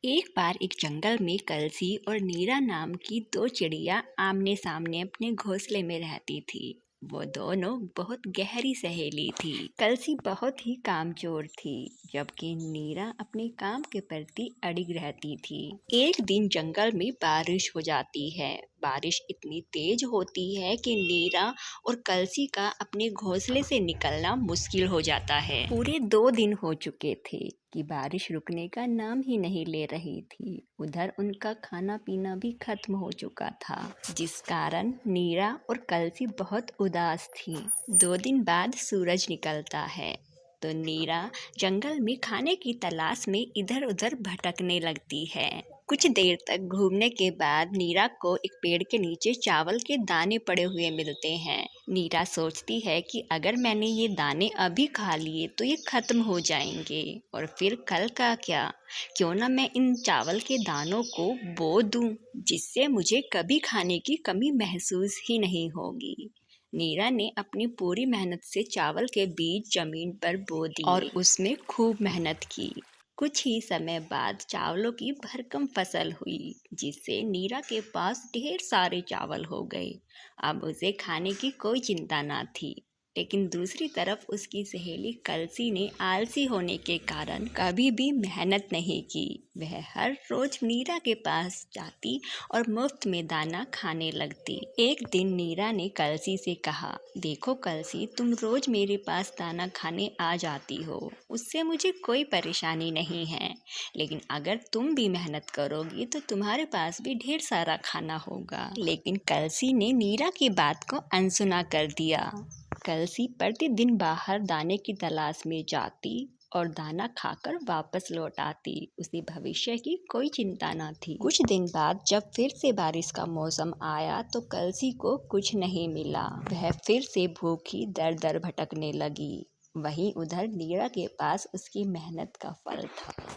एक बार एक जंगल में कलसी और नीरा नाम की दो चिड़िया आमने सामने अपने घोंसले में रहती थी। वो दोनों बहुत गहरी सहेली थी। कलसी बहुत ही कामचोर थी, जबकि नीरा अपने काम के प्रति अड़िग रहती थी। एक दिन जंगल में बारिश हो जाती है। बारिश इतनी तेज होती है कि नीरा और कलसी का अपने घोंसले से निकलना मुश्किल हो जाता है। पूरे 2 दिन हो चुके थे कि बारिश रुकने का नाम ही नहीं ले रही थी। उधर उनका खाना पीना भी खत्म हो चुका था, जिस कारण नीरा और कलसी बहुत उदास थी। 2 दिन बाद सूरज निकलता है तो नीरा जंगल में खाने की तलाश में इधर उधर भटकने लगती है। कुछ देर तक घूमने के बाद नीरा को एक पेड़ के नीचे चावल के दाने पड़े हुए मिलते हैं। नीरा सोचती है कि अगर मैंने ये दाने अभी खा लिए तो ये खत्म हो जाएंगे, और फिर कल का क्या, क्यों ना मैं इन चावल के दानों को बो दूं, जिससे मुझे कभी खाने की कमी महसूस ही नहीं होगी। नीरा ने अपनी पूरी मेहनत से चावल के बीज जमीन पर बो दिए और उसमें खूब मेहनत की। कुछ ही समय बाद चावलों की भरकम फसल हुई, जिससे नीरा के पास ढेर सारे चावल हो गए। अब उसे खाने की कोई चिंता ना थी। लेकिन दूसरी तरफ उसकी सहेली कलसी ने आलसी होने के कारण कभी भी मेहनत नहीं की। वह हर रोज नीरा के पास जाती और मुफ्त में दाना खाने लगती। एक दिन नीरा ने कलसी से कहा, देखो कलसी, तुम रोज मेरे पास दाना खाने आ जाती हो, उससे मुझे कोई परेशानी नहीं है। लेकिन अगर तुम भी मेहनत करोगी तो तुम्हारे पास भी ढेर सारा खाना होगा। लेकिन कलसी ने नीरा की बात को अनसुना कर दिया। कलसी प्रतिदिन बाहर दाने की तलाश में जाती और दाना खाकर वापस लौट आती। उसे भविष्य की कोई चिंता न थी। कुछ दिन बाद जब फिर से बारिश का मौसम आया तो कलसी को कुछ नहीं मिला। वह फिर से भूखी दर दर भटकने लगी। वहीं उधर नीरा के पास उसकी मेहनत का फल था।